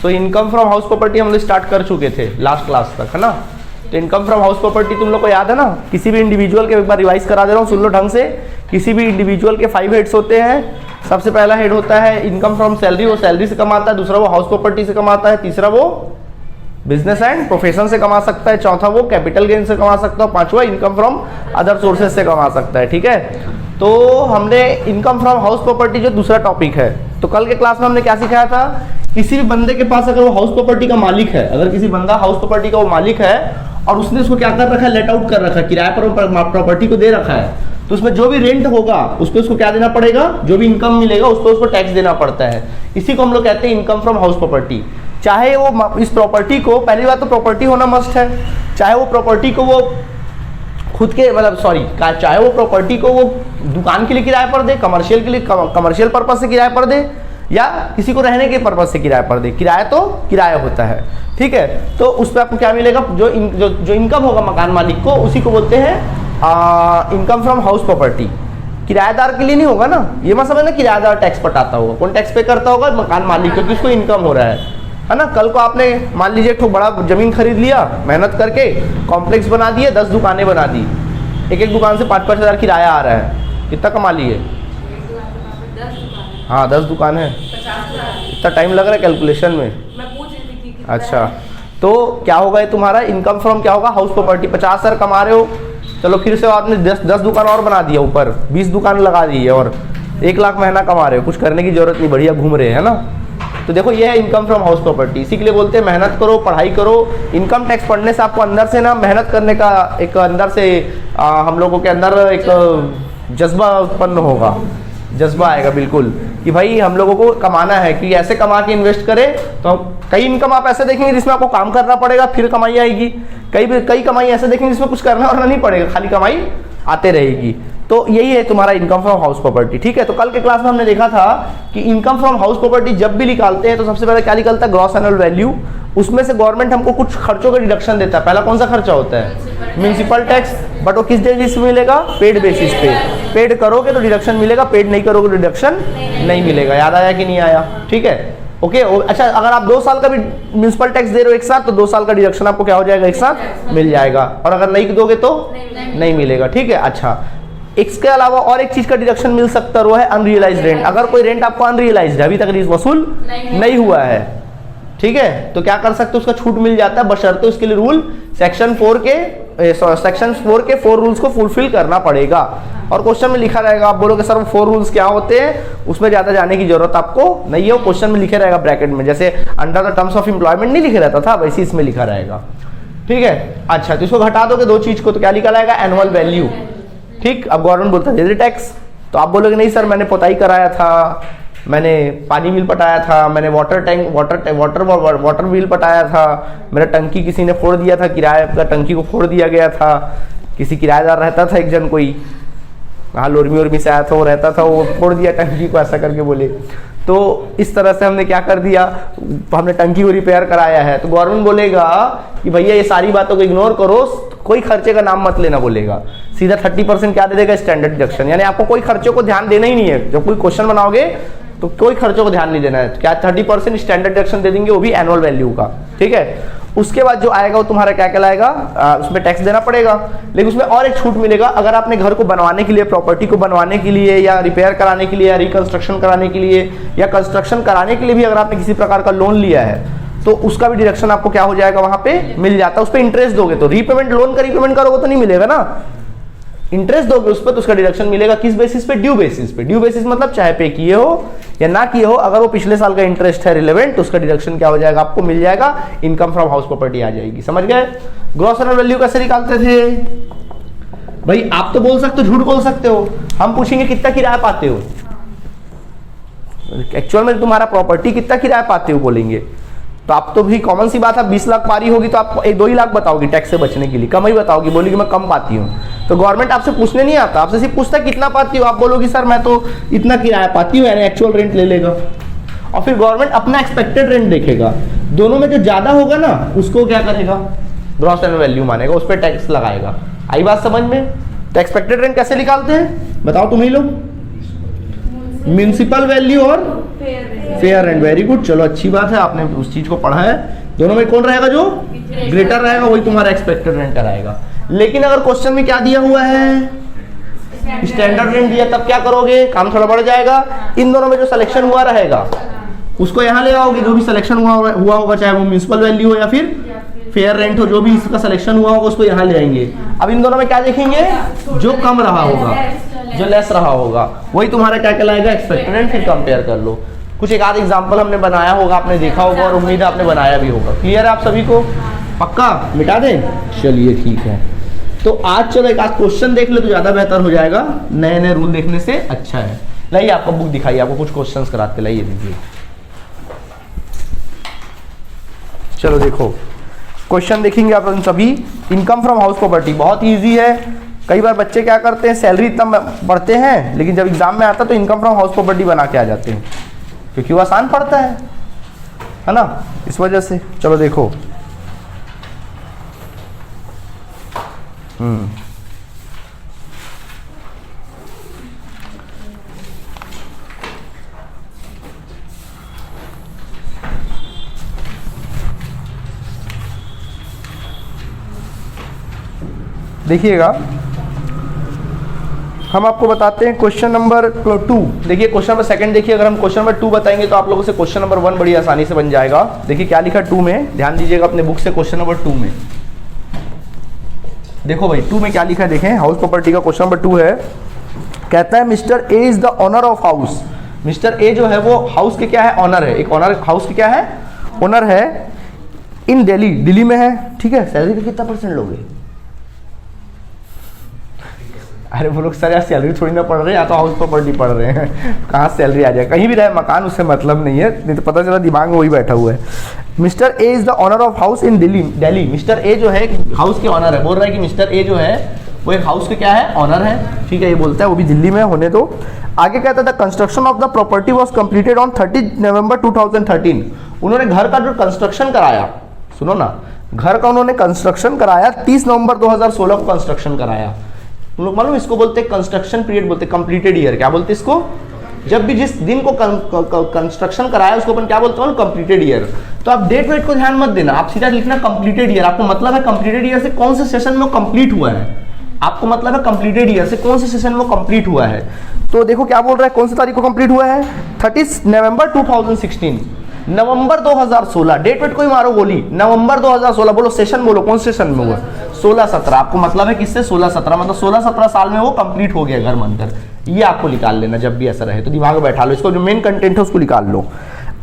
So income from house property हम लोग start कर चुके थे लास्ट क्लास तक, है ना। तो इनकम फ्रॉम हाउस प्रॉपर्टी तुम लोग को याद है ना, किसी भी इंडिविजुअल के, एक बार रिवाइज करा दे रहा हूँ, सुन लो ढंग से। किसी भी इंडिविजुअल के 5 हेड्स होते हैं। सबसे पहला हेड होता है इनकम फ्रॉम सैलरी, वो सैलरी से कमाता है। दूसरा वो हाउस प्रॉपर्टी से कमाता है। तीसरा वो बिजनेस एंड प्रोफेशन से कमा सकता है। चौथा वो कैपिटल गेन से कमा सकता है। पांचवा इनकम फ्रॉम अदर सोर्सेज से कमा सकता है, ठीक है। तो हमने इनकम फ्रॉम हाउस प्रॉपर्टी जो दूसरा टॉपिक है, तो कल के क्लास में हमने क्या सिखाया था, किसी भी बंदे के पास अगर वो हाउस प्रॉपर्टी का मालिक है, अगर किसी बंदा हाउस प्रॉपर्टी का वो मालिक है और उसने उसको क्या कर रखा है, लेट आउट कर रखा है, किराए पर प्रॉपर्टी को दे रखा है, तो उसमें जो भी रेंट होगा उस पर उसको क्या देना पड़ेगा, जो भी इनकम मिलेगा उस पर उसको टैक्स देना पड़ता है। इसी को हम लोग कहते हैं इनकम फ्रॉम हाउस प्रॉपर्टी। चाहे वो इस प्रॉपर्टी को, पहली बात तो प्रॉपर्टी होना मस्ट है, चाहे वो प्रॉपर्टी को वो खुद के चाहे वो प्रॉपर्टी को वो दुकान के लिए किराए पर दे, कमर्शियल के लिए कमर्शियल पर्पज से किराए पर दे, या किसी को रहने के पर्पज से किराए पर दे। किराया तो किराया होता है, ठीक है। तो उस पर आपको क्या मिलेगा, जो इनकम होगा मकान मालिक को, उसी को बोलते हैं इनकम फ्रॉम हाउस प्रॉपर्टी। किराएदार के लिए नहीं होगा ना, ये मत समझना किराएदार टैक्स पटाता होगा। कौन टैक्स पे करता होगा, मकान मालिक, क्योंकि उसको इनकम हो रहा है ना। कल को आपने मान लीजिए एक बड़ा जमीन खरीद लिया, मेहनत करके कॉम्प्लेक्स बना दिए, 10 दुकानें बना दी, एक दुकान से 5-5 हज़ार किराया आ रहा है, कितना कमा लिए? हाँ 10 दुकान है, इतना टाइम लग रहा है कैलकुलेशन में। अच्छा, तो क्या होगा ये तुम्हारा इनकम फ्रॉम क्या होगा, हाउस प्रॉपर्टी। 50 हज़ार कमा रहे हो, चलो फिर से आपने 10 दुकान और बना दिया, ऊपर 20 दुकान लगा दी है और 1 लाख महीना कमा रहे हो, कुछ करने की जरूरत नहीं, बढ़िया घूम रहे हैं ना। तो देखो ये है इनकम फ्रॉम हाउस प्रॉपर्टी। इसी के लिए बोलते हैं मेहनत करो, पढ़ाई करो। इनकम टैक्स पढ़ने से आपको अंदर से ना मेहनत करने का एक अंदर से हम लोगों के अंदर एक जज्बा उत्पन्न होगा, जज्बा आएगा बिल्कुल कि भाई हम लोगों को कमाना है, कि ऐसे कमा के इन्वेस्ट करें। तो कई इनकम आप ऐसे देखेंगे जिसमें आपको काम करना पड़ेगा फिर कमाई आएगी, कई कमाई ऐसे देखेंगे जिसमें कुछ करना और नहीं पड़ेगा, खाली कमाई आते रहेगी। तो यही है तुम्हारा इनकम फ्रॉम हाउस प्रॉपर्टी, ठीक है। तो कल के क्लास में हमने देखा था कि इनकम फ्रॉम हाउस प्रॉपर्टी जब भी निकालते हैं तो सबसे पहले क्या निकलता है, ग्रॉस एनुअल वैल्यू। उसमें से गवर्नमेंट हमको कुछ खर्चों का डिडक्शन देता है। पहला कौन सा खर्चा होता है, म्यूनिसिपल टैक्स, बट वो किस बेसिस पे मिलेगा, पेड बेसिस पे। पेड करोगे तो डिडक्शन मिलेगा, पेड नहीं करोगे तो डिडक्शन नहीं मिलेगा। याद आया कि नहीं आया, ठीक है, ओके। अच्छा, अगर आप 2 साल का भी म्यूनिसिपल टैक्स दे रहे हो एक साथ, तो 2 साल का डिडक्शन आपको क्या हो जाएगा, एक साथ मिल जाएगा। और अगर नहीं दोगे तो नहीं मिलेगा, ठीक है। अच्छा, इसके अलावा और एक चीज का डिडक्शन मिल सकता है, वो है अनरियलाइज रेंट। अगर कोई रेंट आपको अनरियलाइज है, अभी तक वसूल नहीं हुआ है, ठीक है, तो क्या कर सकते हो, उसका छूट मिल जाता है, बशर्ते उसके लिए रूल सेक्शन 4 के 4 रूल्स को फुलफिल करना पड़ेगा। और क्वेश्चन में लिखा रहेगा, आप बोलोगे सर वो 4 रूल्स क्या होते हैं, उसमें ज्यादा जाने की जरूरत आपको नहीं है, वो क्वेश्चन में लिखे रहेगा ब्रैकेट में, जैसे under the terms of employment नहीं लिखे रहता था, वैसे इसमें लिखा रहेगा, ठीक है। अच्छा, तो इसको घटा दोगे 2 चीज को, तो क्या लिखा रहेगा, एनुअल वैल्यू, ठीक। अब गवर्नमेंट बोलता है दे दे टैक्स, तो आप बोलोगे नहीं सर मैंने पोताई कराया था, मैंने पानी बिल पटाया था, मैंने वाटर बिल पटाया था, मेरा टंकी किसी ने फोड़ दिया था, किराए का टंकी को फोड़ दिया गया था, किसी किराएदार रहता था एक जन, कोई वहाँ लोरमी से आया था, वो रहता था, वो फोड़ दिया टंकी को, ऐसा करके बोले। तो इस तरह से हमने क्या कर दिया, हमने टंकी को रिपेयर कराया है, तो गवर्नमेंट बोलेगा कि भैया ये सारी बातों को इग्नोर करो, कोई खर्चे का नाम मत लेना बोलेगा, सीधा 30% क्या दे देगा, स्टैंडर्ड डिडक्शन। यानी आपको कोई खर्चों को ध्यान देना ही नहीं है, जब कोई क्वेश्चन बनाओगे तो कोई खर्चों को ध्यान नहीं देना है, क्या 30% स्टैंडर्ड डिडक्शन दे देंगे, वो भी एनुअल वैल्यू का, ठीक है। उसके बाद जो आएगा वो तुम्हारा क्या कहलाएगा, उसमें टैक्स देना पड़ेगा। लेकिन उसमें और एक छूट मिलेगा, अगर आपने घर को बनवाने के लिए, प्रॉपर्टी को बनवाने के लिए, या रिपेयर कराने के लिए, या रिकंस्ट्रक्शन कराने के लिए, या कंस्ट्रक्शन कराने के लिए भी अगर आपने किसी प्रकार का लोन लिया है, तो उसका भी डिडक्शन आपको क्या हो जाएगा, वहां पे मिल जाता है। उस पर इंटरेस्ट दोगे तो, रीपेमेंट लोन का रीपेमेंट करोगे तो नहीं मिलेगा ना, इंटरेस्ट दोगे उस पर तो उसका डिडक्शन मिलेगा। किस बेसिस पे, ड्यू बेसिस पे। ड्यू बेसिस मतलब चाहे पे किए हो या ना किए हो, अगर वो पिछले साल का इंटरेस्ट है रिलेवेंट, तो उसका डिडक्शन क्या हो जाएगा, आपको मिल जाएगा, इनकम फ्रॉम हाउस प्रॉपर्टी आ जाएगी। समझ गए। ग्रॉस एनुअल वैल्यू कैसे निकालते थे भाई, आप तो बोल सकते हो, झूठ बोल सकते हो, हम पूछेंगे कितना किराया पाते हो, एक्चुअल में तुम्हारा प्रॉपर्टी कितना किराया पाते हो बोलेंगे, तो आप तो भी कॉमन सी बात है, 20 लाख पारी होगी तो आप 2 ही लाख बताओगी टैक्स से बचने के लिए, कम ही बताओगी, बोलेगी मैं कम पाती हूँ। तो गवर्नमेंट आपसे पूछने नहीं आता, आपसे सिर्फ पूछता है कितना पाती हो, आप बोलोगी सर मैं तो इतना किराया पाती हूँ, यानी एक्चुअल रेंट ले लेगा। और फिर गवर्नमेंट अपना एक्सपेक्टेड रेंट देखेगा, दोनों में जो ज्यादा होगा ना उसको क्या करेगा, ग्रॉस एनुअल वैल्यू मानेगा, उस पर टैक्स लगाएगा। आई बात समझ में। तो एक्सपेक्टेड रेंट कैसे निकालते हैं बताओ तुम ही लोग, म्यूनिसिपल वैल्यू और फेयर रेंट, वेरी गुड, चलो अच्छी बात है, आपने उस चीज को पढ़ा है। दोनों में कौन रहेगा, जो ग्रेटर रहेगा वही तुम्हारा एक्सपेक्टेड रेंट कराएगा। लेकिन अगर क्वेश्चन में क्या दिया हुआ है, स्टैंडर्ड रेंट दिया, तब क्या करोगे, काम थोड़ा बढ़ जाएगा। इन दोनों में जो सिलेक्शन हुआ रहेगा उसको यहाँ ले आओगे, जो भी सिलेक्शन हुआ होगा, चाहे वो म्यूनिसिपल वैल्यू हो या फिर फेयर रेंट हो, जो भी इसका सिलेक्शन हुआ होगा उसको यहाँ ले आएंगे। अब इन दोनों में क्या देखेंगे, जो कम रहा होगा, जो लेस रहा होगा, वही तुम्हारा क्या कहलाएगा, एक्सपेक्टेड रेंट। फिर कंपेयर कर लो। कुछ एक आध एग्जांपल हमने बनाया होगा, आपने देखा होगा और उम्मीद है आपने बनाया भी होगा। क्लियर है आप सभी को, पक्का मिटा दें, चलिए ठीक है। तो आज चलो एक आध क्वेश्चन देख लो तो ज्यादा बेहतर हो जाएगा, नए नए रूल देखने से अच्छा है। लाइए आपको बुक दिखाइए, आपको कुछ क्वेश्चंस कराते, लाइए दीजिए। चलो देखो क्वेश्चन देखेंगे आप सभी। इनकम फ्रॉम हाउस प्रॉपर्टी बहुत इजी है। कई बार बच्चे क्या करते हैं, सैलरी इतना पढ़ते हैं लेकिन जब एग्जाम में आता है तो इनकम फ्रॉम हाउस प्रॉपर्टी बना के आ जाते हैं, क्योंकि वो आसान पड़ता है ना, इस वजह से। चलो देखो, देखिएगा, हम आपको बताते हैं क्वेश्चन नंबर 2। देखिए क्वेश्चन नंबर सेकंड देखिए, अगर हम क्वेश्चन नंबर 2 बताएंगे तो आप लोगों से क्वेश्चन नंबर 1 बड़ी आसानी से बन जाएगा। देखिए क्या लिखा 2 में, ध्यान दीजिएगा अपने बुक से। क्वेश्चन नंबर 2 में देखो भाई, 2 में क्या लिखा है देखें। हाउस प्रॉपर्टी का क्वेश्चन नंबर 2 है, कहता है mister A is the owner of house. Mister A जो है वो हाउस के क्या है, ऑनर है। एक ऑनर हाउस के क्या है, ओनर है। इन दिल्ली, दिल्ली में है, ठीक है। सैलरी का कितना % लोगे, अरे वो लोग सर यार सैलरी थोड़ी ना पढ़ रहे हैं, या तो हाउस प्रॉपर्टी पढ़ रहे हैं, कहाँ सैलरी आ जाए, कहीं भी रहे मकान, उससे मतलब नहीं है, नहीं तो पता चला दिमाग में वही बैठा हुआ है। Mister A is the owner of house in Delhi. Delhi mister A जो है हाउस के ऑनर है, बोल रहा है कि मिस्टर ए जो है वो एक हाउस के क्या है, ऑनर है, ठीक है, ये बोलता है, वो भी दिल्ली में होने दो। आगे कहता था construction of the property was completed on 30 नवंबर 2013। उन्होंने घर का जो कंस्ट्रक्शन कराया, सुनो ना, घर का उन्होंने कंस्ट्रक्शन कराया 30 नवंबर 2016 को कंस्ट्रक्शन कराया। तुम लोग मालूम इसको बोलते हैं कंस्ट्रक्शन पीरियड, बोलते हैं कंप्लीटेड ईयर। क्या बोलते हैं इसको, जब भी जिस दिन को कंस्ट्रक्शन कराया उसको अपन क्या बोलते हैं, कंप्लीटेड ईयर। तो आप डेट वेट को ध्यान मत देना, आप सीधा लिखना कंप्लीटेड ईयर। आपको मतलब है कंप्लीटेड ईयर से कौन से सेशन में कंप्लीट हुआ है, आपको मतलब है कंप्लीटेड ईयर से कौन से सेशन में कंप्लीट हुआ है। तो देखो क्या बोल रहा है, कौन सी तारीख को कंप्लीट हुआ है, 30 नवंबर 2016, नवंबर 2016। डेट वेट कोई मारो गोली, नवंबर 2016 बोलो, सेशन बोलो, कौन सेशन में हुआ, 16-17। आपको मतलब है किससे, 16-17, मतलब 16-17 साल में वो कंप्लीट हो गया घर बनकर। ये आपको निकाल लेना जब भी ऐसा रहे, तो दिमाग में बैठा लो, इसको जो मेन कंटेंट है उसको निकाल लो।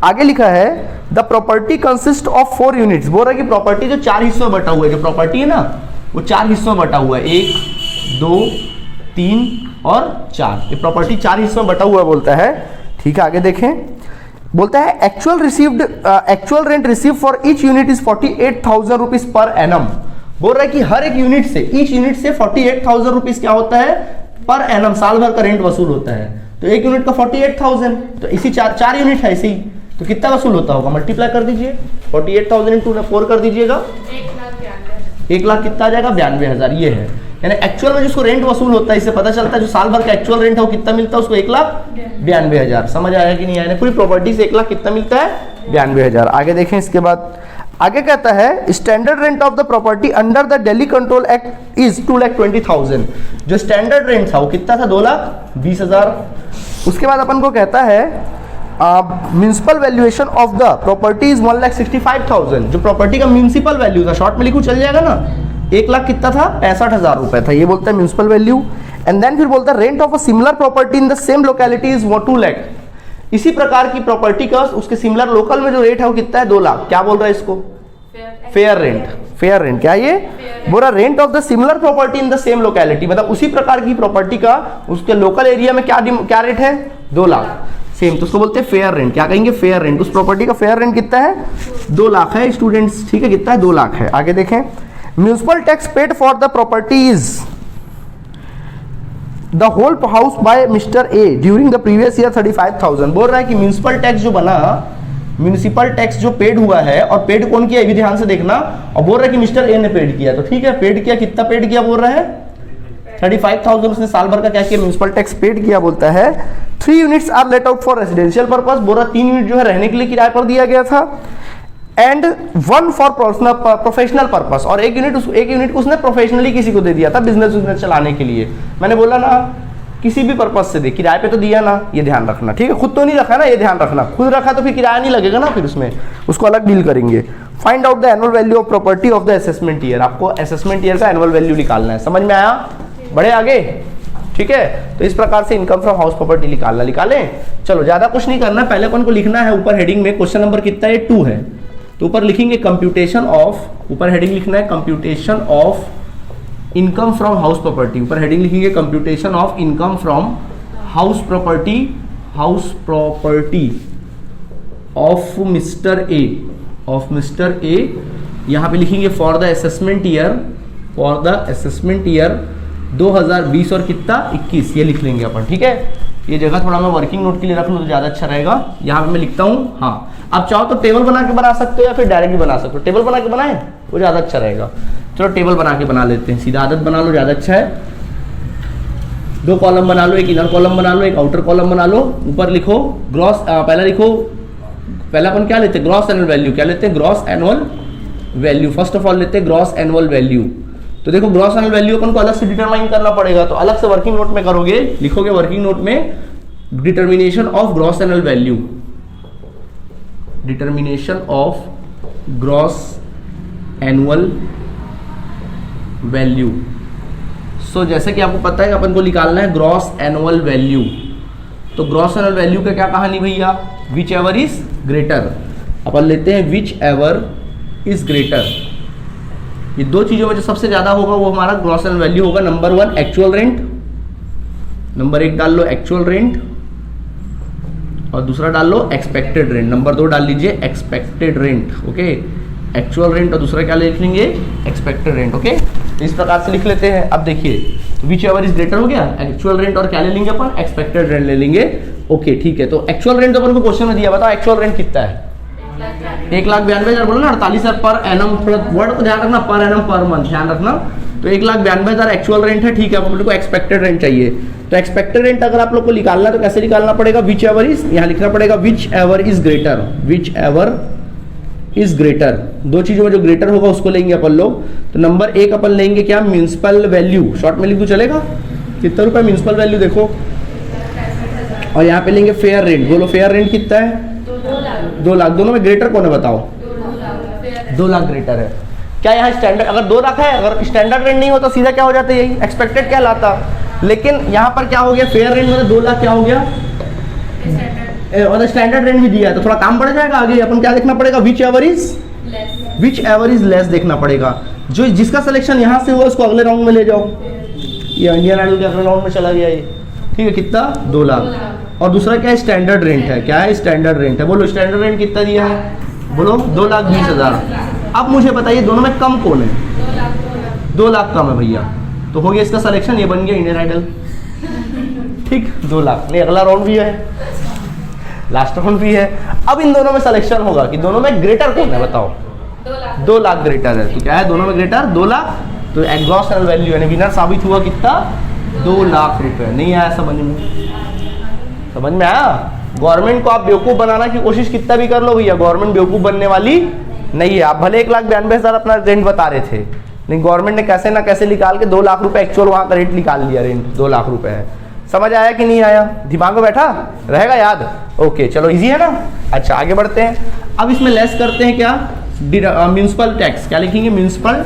आगे लिखा है the property consist of 4 units. बोल रहा है कि प्रॉपर्टी जो 4 हिस्सों में बटा हुआ है, जो प्रॉपर्टी है ना वो 4 हिस्सों में बटा हुआ है, 1, 2, 3 और 4। ये प्रॉपर्टी 4 हिस्सों में बटा हुआ बोलता है, ठीक है। आगे देखें, बोलता है actual rent receive for each unit is 48,000 rupees per annum. बोल रहा है कि हर एक यूनिट से, ईच यूनिट से 48,000 रुपीज क्या होता है, पर एनम, साल भर का रेंट वसूल होता है। तो एक यूनिट का 48,000, तो इसी 4 यूनिट है इसी, तो कितना वसूल होता होगा, मल्टीप्लाई कर दीजिए, 48,000 इंटू 4 कर दीजिएगा, 1 लाख कितना आ जाएगा, 92,000। ये है यानी एक्चुअल में जिसको रेंट वसूल होता है, इससे पता चलता है जो साल भर का एक्चुअल रेंट है वो कितना मिलता है उसको, 1,92,000। समझ आया कि नहीं आया, पूरी प्रॉपर्टी से 1 लाख कितना मिलता है, 92,000। आगे देखें, इसके बाद आगे कहता है standard rent of the property under the Delhi control act is 2,20,000। जो स्टैंडर्ड रेंट था वो कितना था, 2,20,000। उसके बाद अपन को कहता है municipal valuation of the property is 1,65,000। जो प्रॉपर्टी का म्यूनिसिपल वैल्यू था, शॉर्ट में लिखूं चल जाएगा ना, 1 लाख कितना था, 65,000 रुपए था, ये बोलता है म्यूनिसिपल वैल्यू। एंड देन फिर बोलता है rent of a similar property in the same locality is 2 lakh. इसी प्रकार की प्रॉपर्टी का उसके सिमिलर लोकल में जो रेट है वो कितना है, 2 लाख। क्या बोल रहा है इसको, फेयर रेंट। फेयर रेंट क्या ये, बोल रहा rent of the similar property in the same locality, मतलब उसी प्रकार की प्रॉपर्टी का उसके लोकल एरिया में क्या रेट है, 2 लाख सेम, तो उसको बोलते हैं फेयर रेंट। क्या कहेंगे, फेयर रेंट। उस प्रॉपर्टी का फेयर रेंट कितना है, 2 लाख है स्टूडेंट्स, ठीक है, कितना है, 2 लाख है। आगे देखें, municipal tax paid for the property is the whole house by mister A during the previous year 35,000। बोल रहा है कि म्यूनिसिपल टैक्स जो बना, म्यूनिसिपल टैक्स जो पेड हुआ है, और पेड कौन किया, ये भी ध्यान से देखना, और बोल रहा है कि मिस्टर ए ने पेड किया, तो ठीक है, पेड किया, कितना पेड किया बोल रहा है, 35,000 उसने साल भर का क्या किया, म्यूनिसिपल टैक्स पेड किया बोलता है। 3 units are let out for residential purpose, बोरा 3 यूनिट जो है रहने के लिए किराए पर दिया गया था, एंड 1 फॉर प्रोफेशनल पर्पस, और एक यूनिट उसने प्रोफेशनली किसी को दे दिया था बिजनेस चलाने के लिए। मैंने बोला ना किसी भी पर्पस से दे, किराए पे तो दिया ना, ये ध्यान रखना, ठीक है। खुद तो नहीं रखा ना, ये ध्यान रखना, खुद रखा तो फिर किराया नहीं लगेगा ना, फिर उसमें उसको अलग डील करेंगे। Find out the annual value of property of the assessment year, आपको असेसमेंट ईयर का एनुअल वैल्यू निकालना है, समझ में आया? बढ़े आगे, ठीक है। तो इस प्रकार से इनकम फ्रॉम हाउस प्रॉपर्टी निकालें। चलो ज्यादा कुछ नहीं करना, पहले अपन को लिखना है ऊपर हेडिंग में, क्वेश्चन नंबर कितना है 2 है, तो ऊपर लिखेंगे कंप्यूटेशन ऑफ, ऊपर हेडिंग लिखना है computation of income from house property, ऊपर हेडिंग लिखेंगे computation of income from house property of mister A, यहाँ पे लिखेंगे फॉर द असेसमेंट ईयर 2020 और कितना 21, ये लिख लेंगे अपन, ठीक है। ये जगह थोड़ा मैं वर्किंग नोट के लिए रख लूँ तो ज़्यादा अच्छा रहेगा। यहाँ पे मैं लिखता हूँ, हाँ आप चाहो तो टेबल बना के बना सकते हो या फिर डायरेक्ट भी बना सकते हो, टेबल बना के बनाए वो ज़्यादा अच्छा रहेगा। चलो टेबल बना के बना लेते हैं, सीधा आदत बना लो, ज़्यादा अच्छा है। 2 कॉलम बना लो, एक इनर कॉलम बना लो, एक आउटर कॉलम बना लो। ऊपर लिखो ग्रॉस, पहला अपन क्या लेते हैं, ग्रॉस एनुअल वैल्यू, क्या लेते हैं, gross annual value. First of all लेते हैं ग्रॉस एनुअल वैल्यू। तो देखो ग्रॉस एनुअल वैल्यू अपन को अलग से डिटरमाइन करना पड़ेगा, तो अलग से वर्किंग नोट में करोगे, लिखोगे वर्किंग नोट में determination of gross annual value, determination of gross annual value. So जैसे कि आपको पता है अपन को निकालना है ग्रॉस एनुअल वैल्यू, तो ग्रॉस एनुअल वैल्यू का क्या कहानी भैया, विच एवर इज ग्रेटर, अपन लेते हैं विच एवर इज ग्रेटर। ये 2 चीजों में जो सबसे ज्यादा होगा वो हमारा ग्रॉस एनुअल वैल्यू होगा। नंबर 1 एक्चुअल रेंट, नंबर 1 डाल लो एक्चुअल रेंट और दूसरा डाल लो एक्सपेक्टेड रेंट, नंबर 2 डाल लीजिए expected rent, okay. Actual rent और दूसरा क्या लिख लेंगे, एक्सपेक्टेड रेंट, ओके। इस प्रकार से लिख लेते हैं। अब देखिए विच एवर इज ग्रेटर हो गया, एक्चुअल रेंट और क्या ले लेंगे अपन, एक्सपेक्टेड रेंट ले लेंगे, ओके ठीक है। तो एक्चुअल रेंट तो अपन को क्वेश्चन में दिया, बताओ एक्चुअल रेंट कितना है, 1,92,000 बोलो ना, 48,000 पर एनम, थोड़ा वर्ड को ध्यान रखना, पर एनम पर मंथ ध्यान रखना। तो 1,92,000 एक्चुअल रेंट है, ठीक है। आप लोग को एक्सपेक्टेड रेंट चाहिए, तो एक्सपेक्टेड रेंट अगर आप लोग को निकालना तो कैसे निकालना पड़ेगा, विच एवर इज, यहाँ लिखना पड़ेगा which ever is greater, which ever is greater. 2 चीजों में जो ग्रेटर होगा उसको लेंगे अपन लोग। तो नंबर 1 अपन लेंगे क्या, म्यूनिसिपल वैल्यू, शॉर्ट में लिख दो चलेगा, कितना रुपए म्यूनिसिपल वैल्यू देखो, और यहाँ पे लेंगे फेयर रेंट, बोलो फेयर रेंट कितना है, 2 लाख। दोनों में ग्रेटर कौन है बताओ, 2 लाख ग्रेटर है। क्या यहाँ स्टैंडर्ड, अगर 2 लाख है, अगर स्टैंडर्ड रेंट नहीं होता सीधा क्या हो जाता, यही एक्सपेक्टेड क्या लाता, लेकिन यहाँ पर क्या हो गया, फेयर रेंट में 2 लाख क्या हो गया, और स्टैंडर्ड रेंट भी दिया है, तो थोड़ा काम बढ़ जाएगा। आगे अपन क्या देखना पड़ेगा, विच एवर इज लेस देखना पड़ेगा। जो जिसका सिलेक्शन यहाँ से हुआ उसको अगले राउंड में ले जाओ, ये इंडियन आइडल के अगले राउंड में चला गया ये, ठीक है। कितना, 2 लाख। और दूसरा क्या है, स्टैंडर्ड रेंट है, क्या है, स्टैंडर्ड रेंट है। बोलो स्टैंडर्ड रेंट कितना दिया है, बोलो 2,20,000। अब मुझे बताइए दोनों में कम कौन है, 2 लाख कम है भैया, तो हो गया इसका सिलेक्शन, ये बन गया इंडियन आइडल, ठीक। 2 लाख नहीं, अगला राउंड भी है, लास्ट राउंड भी है। अब इन दोनों में सिलेक्शन होगा कि दोनों में ग्रेटर कौन है, बताओ, 2 लाख ग्रेटर है, तो क्या है दोनों में ग्रेटर, 2 लाख। तो ग्रॉस एनुअल वैल्यू यानी विनर साबित हुआ कितना, 2 लाख रुपए। नहीं आया समझ में आया। गवर्नमेंट को आप बेवकूफ बनाना की कोशिश कितना भी कर लो भैया, गवर्नमेंट बेवकूफ बनने वाली नहीं है। आप भले 1,92,000 अपना रेंट बता रहे थे, लेकिन गवर्नमेंट ने कैसे ना कैसे निकाल के 2 लाख रुपए एक्चुअल वहां का रेट निकाल लिया, रेंट 2 लाख रुपए है। समझ आया कि नहीं आया, दिमाग में बैठा रहेगा याद, ओके चलो इजी है ना। अच्छा आगे बढ़ते हैं। अब इसमें लेस करते हैं क्या, म्यूनिसिपल टैक्स, क्या लिखेंगे, म्यूनिसिपल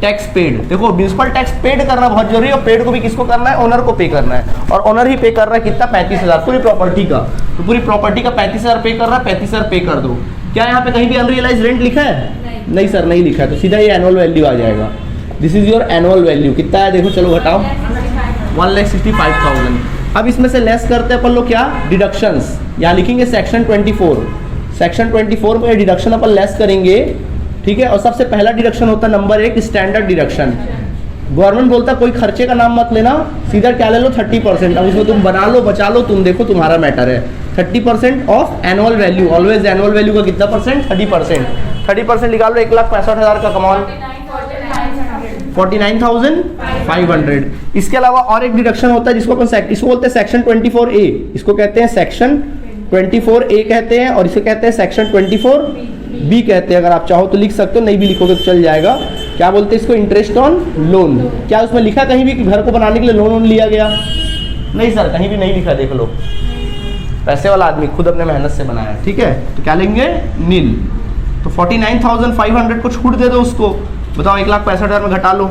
टैक्स पेड। देखो म्यूनिसिपल टैक्स पेड करना बहुत जरूरी है, और पेड को भी किसको करना है, ओनर को पे करना है, और ओनर ही पे कर रहा है कितना, 35,000 पूरी प्रॉपर्टी का। तो पूरी प्रॉपर्टी का 35,000 पे कर रहा है, 35,000 पे कर दो। क्या यहाँ पे कहीं भी अनरियलाइज रेंट लिखा है, नहीं सर नहीं लिखा है, तो सीधा ये एनुअल वैल्यू आ जाएगा। This is your annual value, कितना है देखो, चलो घटाओ, 1,65,000। अब इसमें से लेस करते हैं अपन लोग क्या, डिडक्शंस। यहाँ लिखेंगे सेक्शन 24, सेक्शन 24 में डिडक्शन अपन लेस करेंगे, ठीक है। और सबसे पहला डिडक्शन होता है नंबर 1 स्टैंडर्ड डिडक्शन। गवर्नमेंट बोलता है कोई खर्चे का नाम मत लेना, सीधा क्या ले लो, 30%। अब इसमें तुम बना लो बचा लो, तुम देखो तुम्हारा मैटर है। 30% of annual value, always annual value का कितना परसेंट, 30%। 30% निकाल लो, 1,65,000 का कमाल, 49,500। इसके अलावा और एक डिडक्शन होता है जिसको अपन इसको बोलते हैं सेक्शन 24A, इसको कहते हैं सेक्शन 24A कहते हैं, और इसे कहते हैं सेक्शन 24B कहते हैं। अगर आप चाहो तो लिख सकते हो, नहीं भी लिखोगे तो चल जाएगा। क्या बोलते हैं इसको? Interest on loan. क्या उसमें लिखा कहीं भी कि घर को बनाने के लिए लोन लिया गया? नहीं सर, कहीं भी नहीं लिखा, देख लो। पैसे वाला आदमी खुद अपने मेहनत से बनाया, ठीक है। तो क्या लेंगे? नील। तो 49,500 को छूट दे दो उसको। बताओ 1,65,000 में घटा लो।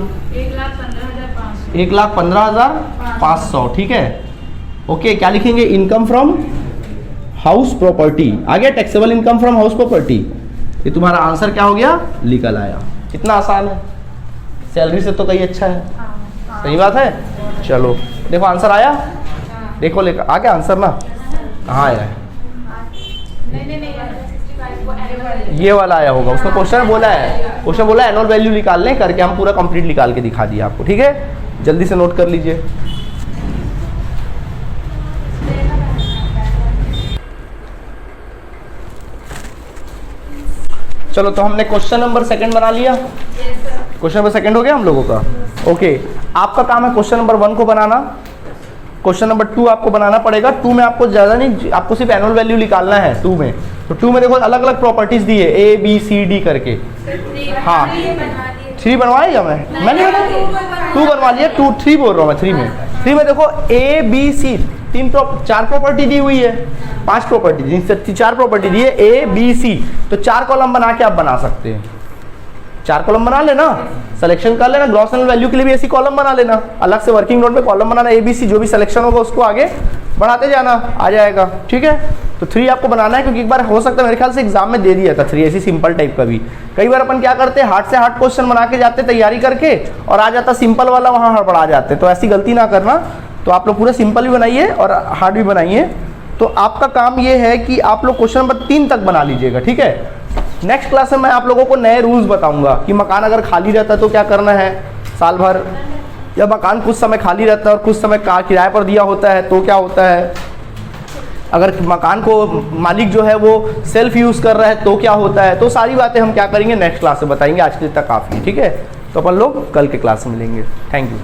1,15,500, ठीक है। ओके, क्या लिखेंगे? Income from house property. आ गया taxable income from house property. ये तुम्हारा आंसर क्या हो गया? निकल आया। कितना आसान है, सैलरी से तो कहीं अच्छा है। सही बात है। चलो देखो आंसर आया, देखो लेकर आ गया आंसर ना। कहाँ आया है? ये वाला आया होगा, उसमें क्वेश्चन बोला है, क्वेश्चन बोला है एनुअल वैल्यू निकाल लें करके, हम पूरा कंप्लीट निकाल के दिखा दिया आपको, ठीक है। जल्दी से नोट कर लीजिए। चलो तो हमने क्वेश्चन नंबर सेकंड बना लिया। क्वेश्चन नंबर सेकंड हो गया हम लोगों का। ओके, आपका काम है क्वेश्चन नंबर 1 को बनाना। क्वेश्चन नंबर 2 आपको बनाना पड़ेगा। 2 में आपको ज़्यादा नहीं, आपको सिर्फ एनुअल वैल्यू निकालना है 2 में। तो 2 में देखो अलग अलग प्रॉपर्टीज दी है A B C D करके। हाँ 3 बनवाए क्या? मैं नहीं बना, 2 बनवा लिया, 2 3 बोल रहा हूँ मैं। 3 में देखो A B C 4 प्रॉपर्टी दी हुई है, 5 प्रॉपर्टी, जिनसे 4 प्रॉपर्टी दी है A B C। तो 4 कॉलम बना के आप बना सकते हैं। 4 कॉलम बना लेना, सिलेक्शन कर लेना। ग्रॉस एनुअल वैल्यू के लिए भी ऐसी कॉलम बना लेना, अलग से वर्किंग नोट में कॉलम बनाना। ABC जो भी सिलेक्शन होगा उसको आगे बढ़ाते जाना, आ जाएगा, ठीक है। तो 3 आपको बनाना है, क्योंकि एक बार हो सकता है मेरे ख्याल से एग्जाम में दे दिया था 3 ऐसी सिंपल टाइप का भी। कई बार अपन क्या करते हैं, हार्ड से हार्ड क्वेश्चन बना के जाते तैयारी करके, और आ जाता सिंपल वाला, वहाँ हड़बड़ा जाते। तो ऐसी गलती ना करना। तो आप लोग पूरा सिंपल भी बनाइए और हार्ड भी बनाइए। तो आपका काम ये है कि आप लोग क्वेश्चन नंबर 3 तक बना लीजिएगा, ठीक है। नेक्स्ट क्लास में मैं आप लोगों को नए रूल्स बताऊंगा कि मकान अगर खाली रहता है तो क्या करना है साल भर, या मकान कुछ समय खाली रहता है और कुछ समय किराए पर दिया होता है तो क्या होता है, अगर मकान को मालिक जो है वो सेल्फ यूज़ कर रहा है तो क्या होता है। तो सारी बातें हम क्या करेंगे नेक्स्ट क्लास में बताएंगे। आज के लिए तक काफ़ी, ठीक है। तो अपन लोग कल के क्लास में मिलेंगे। Thank you.